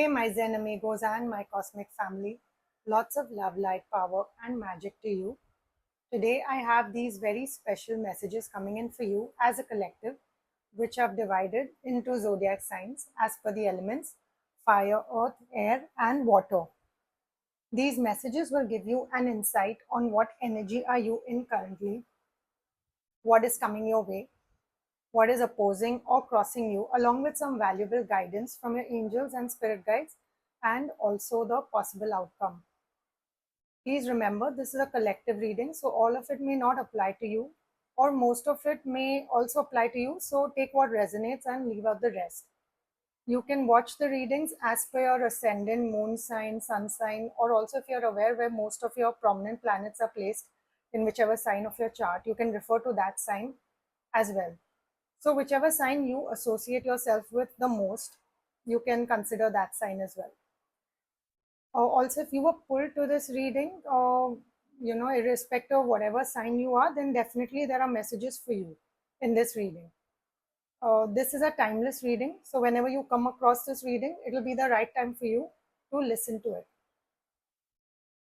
Hey, my Zen amigos and my cosmic family. Lots of love, light, power, and magic to you. Today, I have these very special messages coming in for you as a collective, which I've divided into zodiac signs as per the elements fire, earth, air, and water. These messages will give you an insight on what energy are you in currently, what is coming your way, what is opposing or crossing you, along with some valuable guidance from your angels and spirit guides, and also the possible outcome. Please remember, this is a collective reading, so all of it may not apply to you, or most of it may also apply to you. So take what resonates and leave out the rest. You can watch the readings as per your ascendant, moon sign, sun sign, or also if you're aware where most of your prominent planets are placed in whichever sign of your chart, you can refer to that sign as well. So whichever sign you associate yourself with the most, you can consider that sign as well. Also, if you were pulled to this reading, irrespective of whatever sign you are, then definitely there are messages for you in this reading. This is a timeless reading, so whenever you come across this reading, it will be the right time for you to listen to it.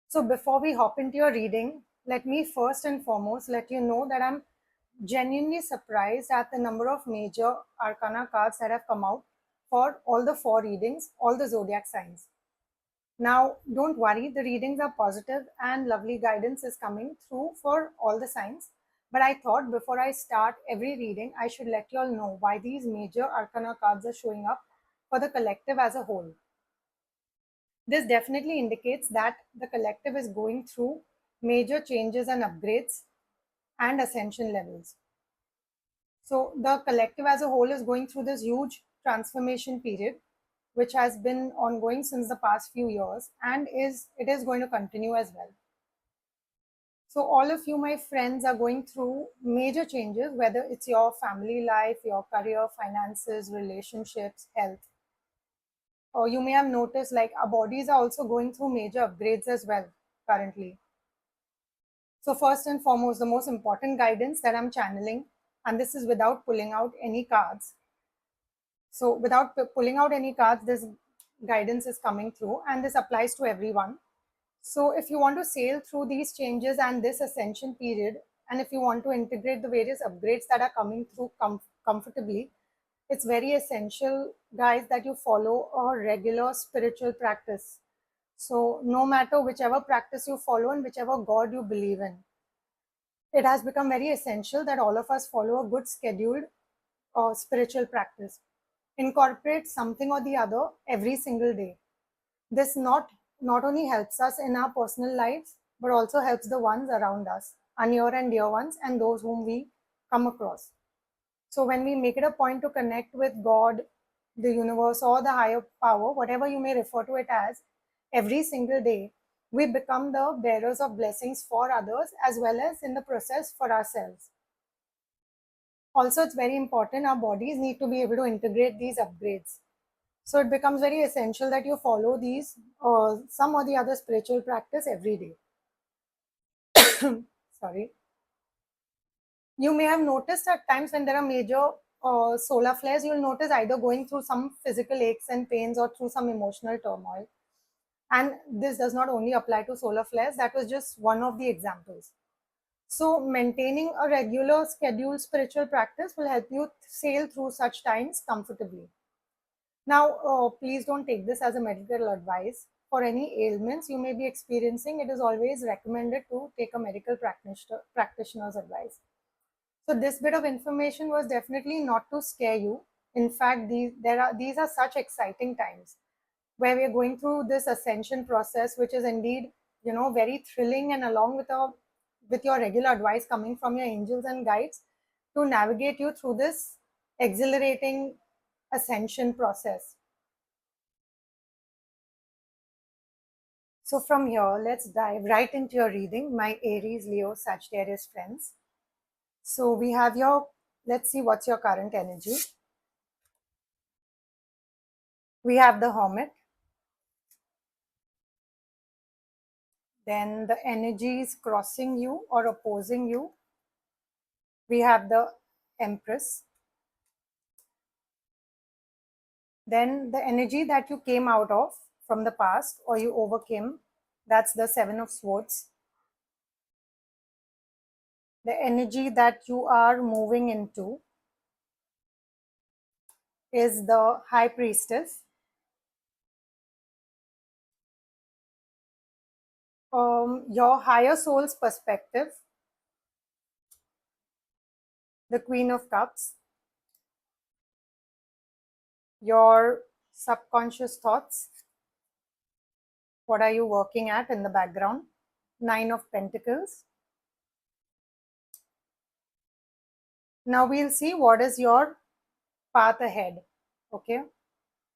So before we hop into your reading, let me first and foremost let you know that I'm genuinely surprised at the number of major arcana cards that have come out for all the 4 readings, all the zodiac signs. Now, don't worry, the readings are positive and lovely guidance is coming through for all the signs. But I thought before I start every reading, I should let you all know why these major arcana cards are showing up for the collective as a whole. This definitely indicates that the collective is going through major changes and upgrades and ascension levels. So the collective as a whole is going through this huge transformation period, which has been ongoing since the past few years, and it is going to continue as well. So all of you, my friends, are going through major changes, whether it's your family life, your career, finances, relationships, health. Or you may have noticed like our bodies are also going through major upgrades as well currently. So first and foremost, the most important guidance that I'm channeling, and this is without pulling out any cards. So without pulling out any cards, this guidance is coming through, and this applies to everyone. So if you want to sail through these changes and this ascension period, and if you want to integrate the various upgrades that are coming through comfortably, it's very essential, guys, that you follow a regular spiritual practice. So no matter whichever practice you follow and whichever God you believe in, it has become very essential that all of us follow a good scheduled spiritual practice. Incorporate something or the other every single day. This not only helps us in our personal lives, but also helps the ones around us, our near and dear ones, and those whom we come across. So when we make it a point to connect with God, the universe, or the higher power, whatever you may refer to it as, every single day, we become the bearers of blessings for others as well as in the process for ourselves. Also, it's very important, our bodies need to be able to integrate these upgrades. So it becomes very essential that you follow these some or the other spiritual practice every day. Sorry. You may have noticed at times when there are major solar flares, you'll notice either going through some physical aches and pains or through some emotional turmoil. And this does not only apply to solar flares, that was just one of the examples. So maintaining a regular scheduled spiritual practice will help you sail through such times comfortably. Now, please don't take this as a medical advice. For any ailments you may be experiencing, it is always recommended to take a medical practitioner's advice. So this bit of information was definitely not to scare you. In fact, these are such exciting times where we are going through this ascension process, which is indeed, very thrilling, and along with your regular advice coming from your angels and guides to navigate you through this exhilarating ascension process. So from here, let's dive right into your reading, my Aries, Leo, Sagittarius friends. So we have let's see what's your current energy. We have the Hermit. Then the energies crossing you or opposing you. We have the Empress. Then the energy that you came out of from the past or you overcame, that's the Seven of Swords. The energy that you are moving into is the High Priestess. Your higher soul's perspective, the Queen of Cups, your subconscious thoughts, what are you working at in the background, Nine of Pentacles. Now we'll see what is your path ahead. Okay,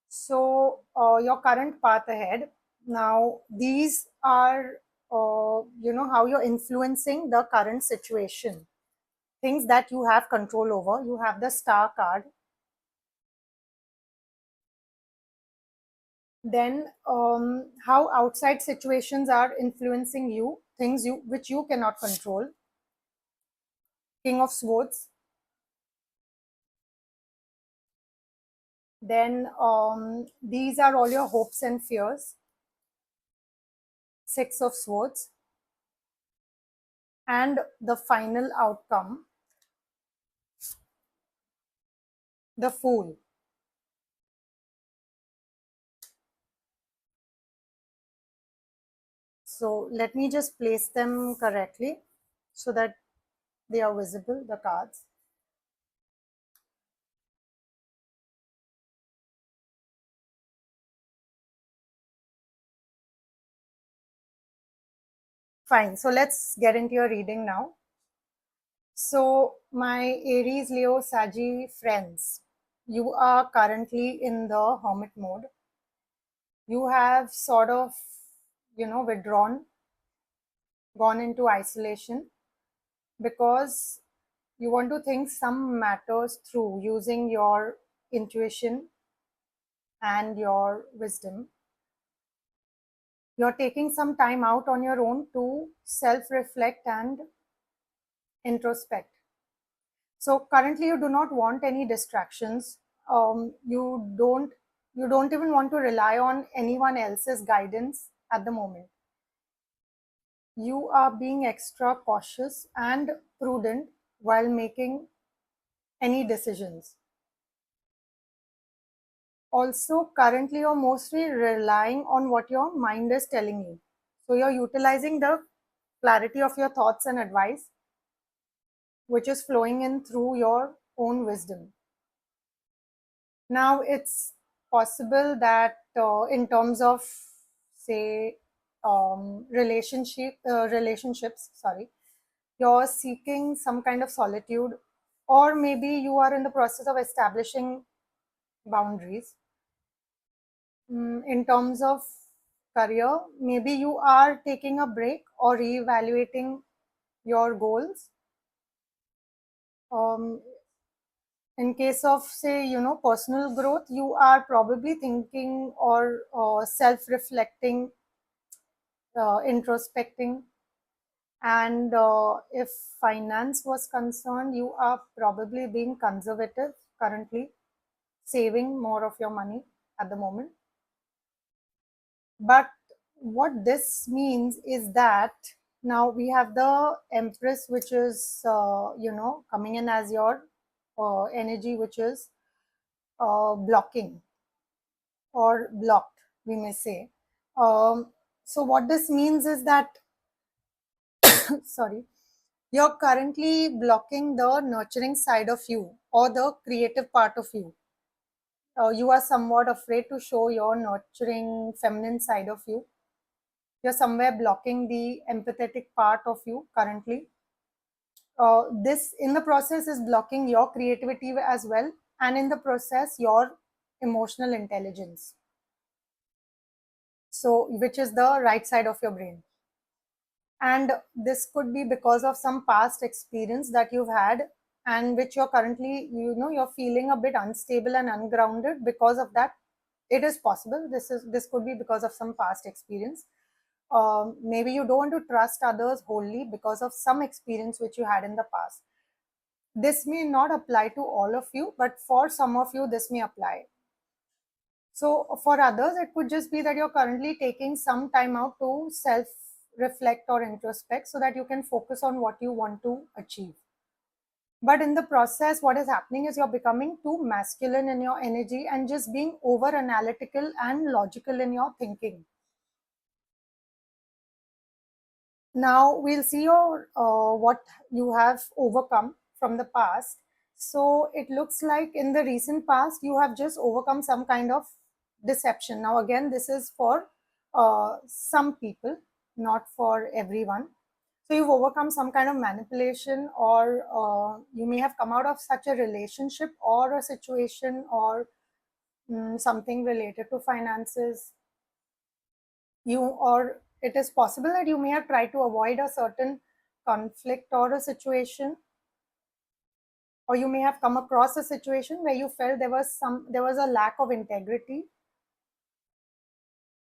so your current path ahead. Now these are how you're influencing the current situation, things that you have control over. You have the Star card. Then how outside situations are influencing you, things you which you cannot control, King of Swords. Then these are all your hopes and fears, Six of Swords. And the final outcome, the Fool. So let me just place them correctly so that they are visible, the cards. Fine, so let's get into your reading now. So my Aries, Leo, Saggy friends, you are currently in the hermit mode. You have sort of, withdrawn, gone into isolation because you want to think some matters through using your intuition and your wisdom. You're taking some time out on your own to self reflect and introspect. So currently you do not want any distractions. You don't even want to rely on anyone else's guidance at the moment. You are being extra cautious and prudent while making any decisions. Also, currently you're mostly relying on what your mind is telling you. So you're utilizing the clarity of your thoughts and advice, which is flowing in through your own wisdom. Now, it's possible that in terms of, say, relationships, sorry, you're seeking some kind of solitude, or maybe you are in the process of establishing boundaries. In terms of career, maybe you are taking a break or reevaluating your goals. Um, in case of, say, personal growth, you are probably thinking or self-reflecting, introspecting. And if finance was concerned, you are probably being conservative currently, saving more of your money at the moment. But what this means is that now we have the Empress, which is, coming in as your energy, which is blocking or blocked, we may say. So what this means is that, sorry, you're currently blocking the nurturing side of you or the creative part of you. You are somewhat afraid to show your nurturing feminine side of you. You're somewhere blocking the empathetic part of you currently. This, in the process, is blocking your creativity as well, and in the process, your emotional intelligence. So, which is the right side of your brain. And this could be because of some past experience that you've had, and which you're currently, you're feeling a bit unstable and ungrounded because of that. It is possible. This could be because of some past experience. Maybe you don't want to trust others wholly because of some experience which you had in the past. This may not apply to all of you, but for some of you, this may apply. So for others, it could just be that you're currently taking some time out to self reflect or introspect so that you can focus on what you want to achieve. But in the process, what is happening is you're becoming too masculine in your energy and just being over analytical and logical in your thinking. Now we'll see your what you have overcome from the past. So it looks like in the recent past you have just overcome some kind of deception. Now again, this is for some people, not for everyone. So you've overcome some kind of manipulation, or you may have come out of such a relationship or a situation, or something related to finances. Or it is possible that you may have tried to avoid a certain conflict or a situation, or you may have come across a situation where you felt there was a lack of integrity,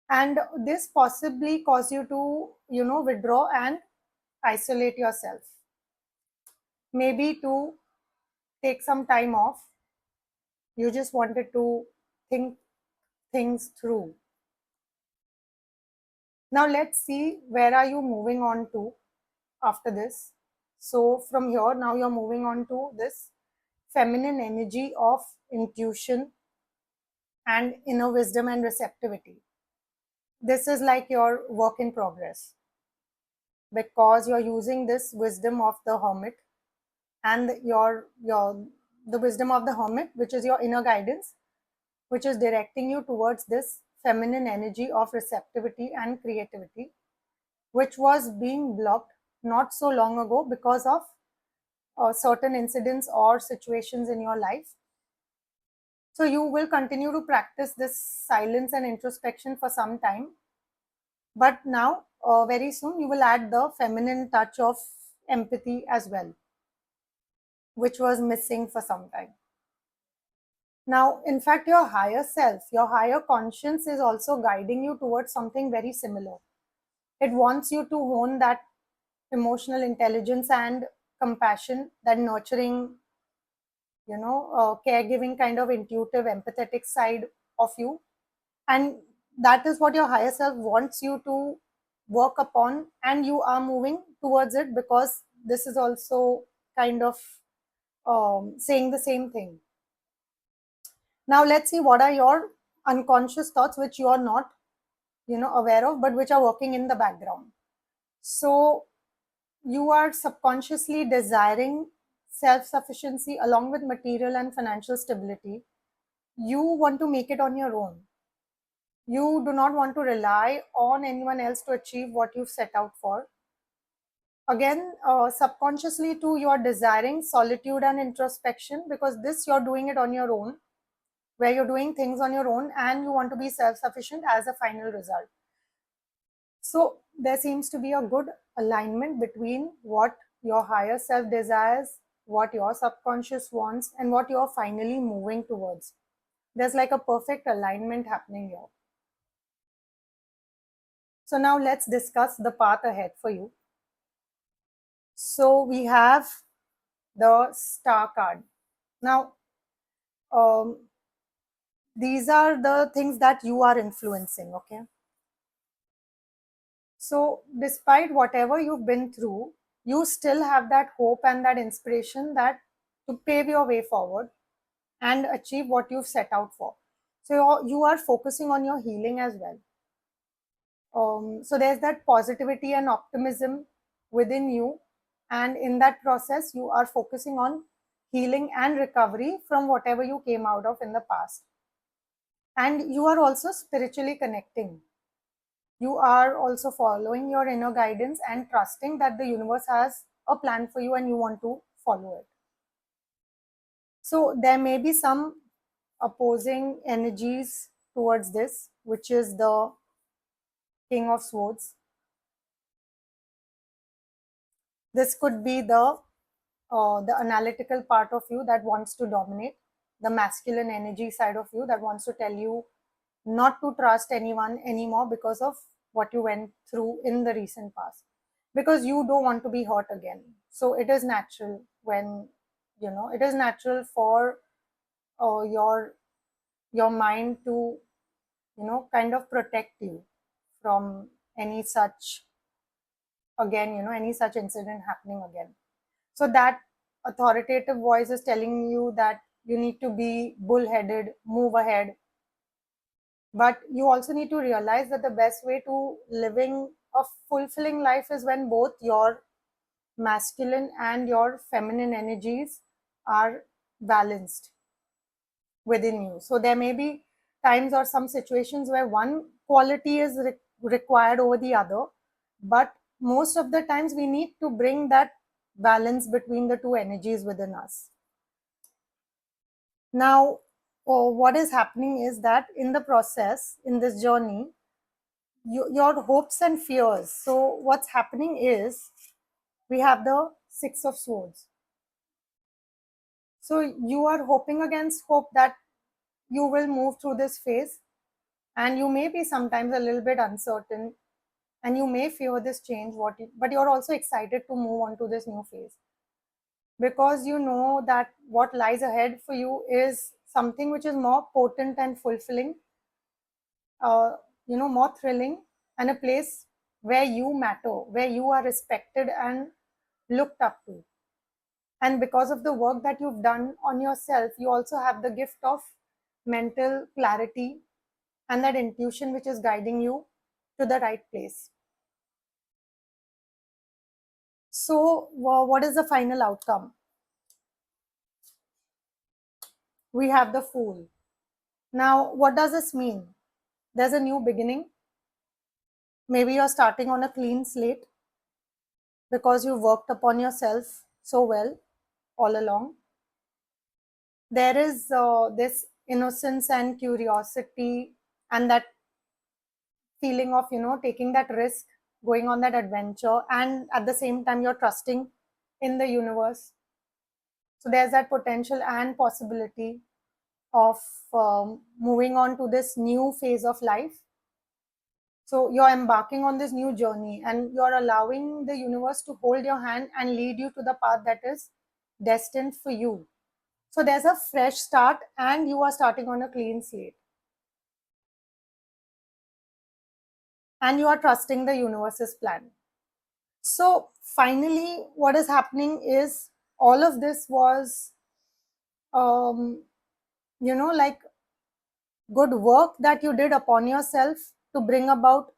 and this possibly caused you to withdraw and isolate yourself, maybe to take some time off. You just wanted to think things through. Now let's see, where are you moving on to after this. So from here, now you're moving on to this feminine energy of intuition and inner wisdom and receptivity. This is like your work in progress, because you're using this wisdom of the hermit, and your the wisdom of the hermit, which is your inner guidance, which is directing you towards this feminine energy of receptivity and creativity, which was being blocked not so long ago because of certain incidents or situations in your life. So you will continue to practice this silence and introspection for some time. But now, very soon, you will add the feminine touch of empathy as well, which was missing for some time. Now, in fact, your higher self, your higher conscience is also guiding you towards something very similar. It wants you to hone that emotional intelligence and compassion, that nurturing, caregiving kind of intuitive, empathetic side of you. And that is what your higher self wants you to work upon, and you are moving towards it, because this is also kind of saying the same thing. Now let's see, what are your unconscious thoughts which you are not aware of, but which are working in the background. So you are subconsciously desiring self-sufficiency along with material and financial stability. You want to make it on your own. You do not want to rely on anyone else to achieve what you've set out for. Again, subconsciously too, you are desiring solitude and introspection, because this you're doing it on your own, where you're doing things on your own and you want to be self-sufficient as a final result. So there seems to be a good alignment between what your higher self desires, what your subconscious wants, and what you're finally moving towards. There's like a perfect alignment happening here. So now let's discuss the path ahead for you. So we have the star card. Now, these are the things that you are influencing, okay? So despite whatever you've been through, you still have that hope and that inspiration that to pave your way forward and achieve what you've set out for. So you are focusing on your healing as well. So there's that positivity and optimism within you, and in that process you are focusing on healing and recovery from whatever you came out of in the past. And you are also spiritually connecting. You are also following your inner guidance and trusting that the universe has a plan for you and you want to follow it. So there may be some opposing energies towards this, which is the King of Swords. This could be the analytical part of you that wants to dominate, the masculine energy side of you that wants to tell you not to trust anyone anymore because of what you went through in the recent past, because you don't want to be hurt again. So it is natural when it is natural for your mind to kind of protect you from any such, again, any such incident happening again. So that authoritative voice is telling you that you need to be bullheaded, move ahead. But you also need to realize that the best way to living a fulfilling life is when both your masculine and your feminine energies are balanced within you. So there may be times or some situations where one quality is required over the other, but most of the times we need to bring that balance between the two energies within us. Now, what is happening is that in the process, in this journey, your hopes and fears. So, what's happening is we have the Six of Swords. So, you are hoping against hope that you will move through this phase, and you may be sometimes a little bit uncertain, and you may fear this change, but you're also excited to move on to this new phase because you know that what lies ahead for you is something which is more potent and fulfilling, uh, more thrilling, and a place where you matter, where you are respected and looked up to. And because of the work that you've done on yourself, you also have the gift of mental clarity and that intuition which is guiding you to the right place. So, what is the final outcome? We have the Fool. Now, what does this mean? There's a new beginning. Maybe you're starting on a clean slate because you worked upon yourself so well all along. There is this innocence and curiosity and that feeling of, taking that risk, going on that adventure, and at the same time, you're trusting in the universe. So there's that potential and possibility of moving on to this new phase of life. So you're embarking on this new journey and you're allowing the universe to hold your hand and lead you to the path that is destined for you. So there's a fresh start and you are starting on a clean slate. And you are trusting the universe's plan. So finally, what is happening is all of this was, um, like good work that you did upon yourself to bring about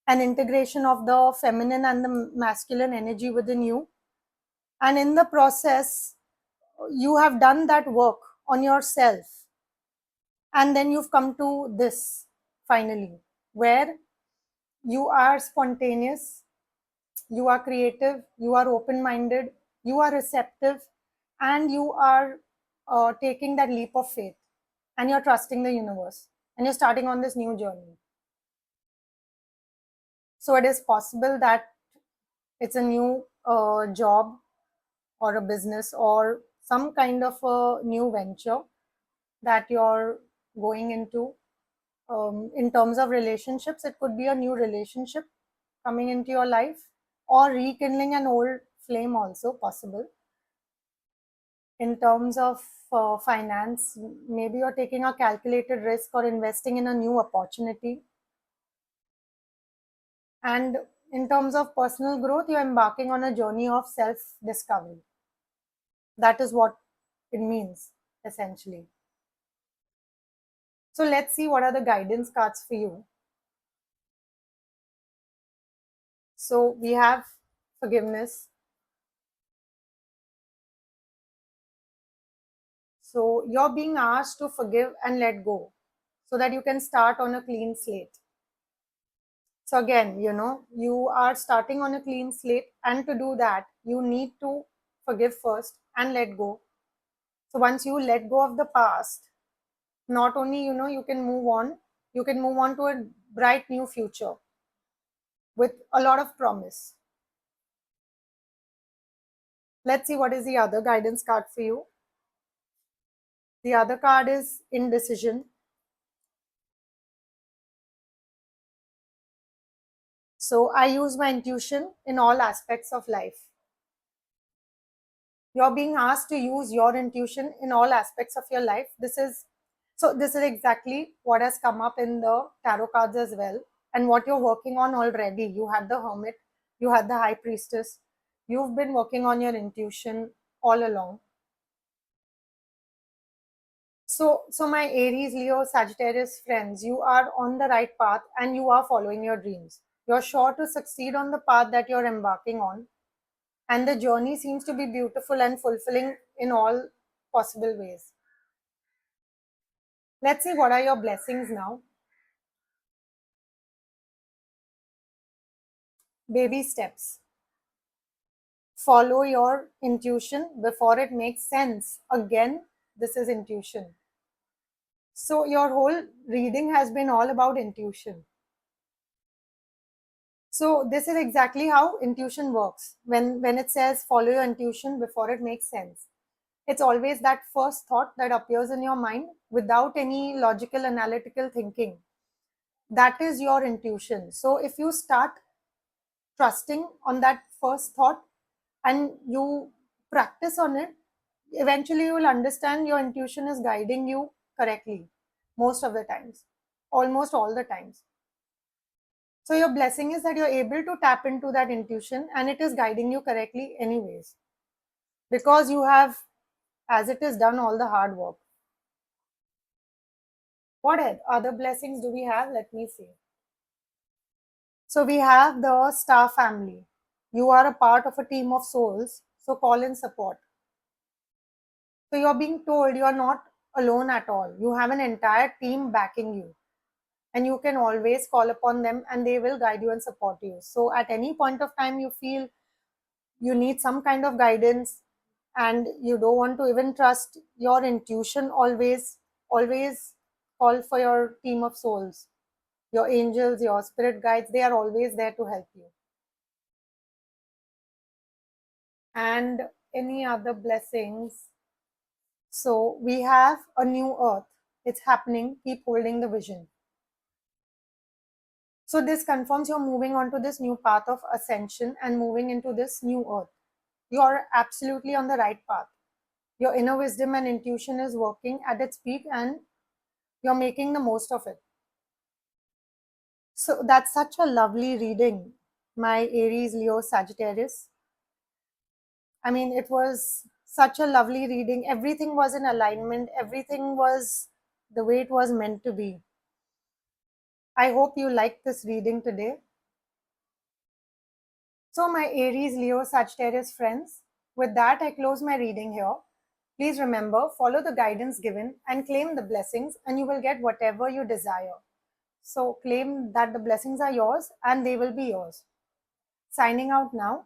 an integration of the feminine and the masculine energy within you. And in the process, you have done that work on yourself. And then you've come to this finally, where you are spontaneous, you are creative, you are open minded, you are receptive, and you are taking that leap of faith and you're trusting the universe and you're starting on this new journey. So it is possible that it's a new job or a business or some kind of a new venture that you're going into. In terms of relationships, it could be a new relationship coming into your life or rekindling an old flame, also possible. In terms of finance, maybe you're taking a calculated risk or investing in a new opportunity. And in terms of personal growth, you're embarking on a journey of self discovery. That is what it means, essentially. So let's see what are the guidance cards for you. So we have forgiveness. So you're being asked to forgive and let go so that you can start on a clean slate. So again, you are starting on a clean slate, and to do that, you need to forgive first and let go. So once you let go of the past, not only, you can move on to a bright new future with a lot of promise. Let's see what is the other guidance card for you. The other card is indecision. So I use my intuition in all aspects of life. You're being asked to use your intuition in all aspects of your life. This is So this is exactly what has come up in the tarot cards as well, and what you're working on already. You had the Hermit, you had the High Priestess. You've been working on your intuition all along. So my Aries, Leo, Sagittarius friends, you are on the right path and you are following your dreams. You're sure to succeed on the path that you're embarking on, and the journey seems to be beautiful and fulfilling in all possible ways. Let's see what are your blessings now. Baby steps. Follow your intuition before it makes sense. Again, this is intuition. So your whole reading has been all about intuition. So this is exactly how intuition works. When it says follow your intuition before it makes sense, it's always that first thought that appears in your mind without any logical analytical thinking. That is your intuition. So if you start trusting on that first thought and you practice on it, eventually you will understand your intuition is guiding you correctly most of the times, almost all the times. So your blessing is that you're able to tap into that intuition and it is guiding you correctly anyways, because you have, as it is, done all the hard work. What other blessings do we have? Let me see. So we have the star family. You are a part of a team of souls, so call in support. So you're being told you're not alone at all. You have an entire team backing you, and you can always call upon them and they will guide you and support you. So at any point of time you feel you need some kind of guidance and you don't want to even trust your intuition, always call for your team of souls, your angels, your spirit guides. They are always there to help you. And any other blessings? So we have a new earth. It's happening. Keep holding the vision. So this confirms you're moving on to this new path of ascension and moving into this new earth. You are absolutely on the right path. Your inner wisdom and intuition is working at its peak and you're making the most of it. So that's such a lovely reading, my Aries, Leo, Sagittarius. I mean, it was such a lovely reading. Everything was in alignment, everything was the way it was meant to be. I hope you liked this reading today. So, my Aries, Leo, Sagittarius friends, with that, I close my reading here. Please remember, follow the guidance given and claim the blessings, and you will get whatever you desire. So, claim that the blessings are yours and they will be yours. Signing out now.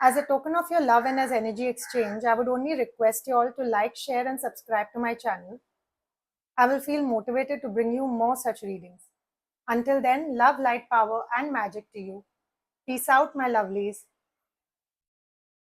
As a token of your love and as energy exchange, I would only request you all to like, share, and subscribe to my channel. I will feel motivated to bring you more such readings. Until then, love, light, power, and magic to you. Peace out, my lovelies.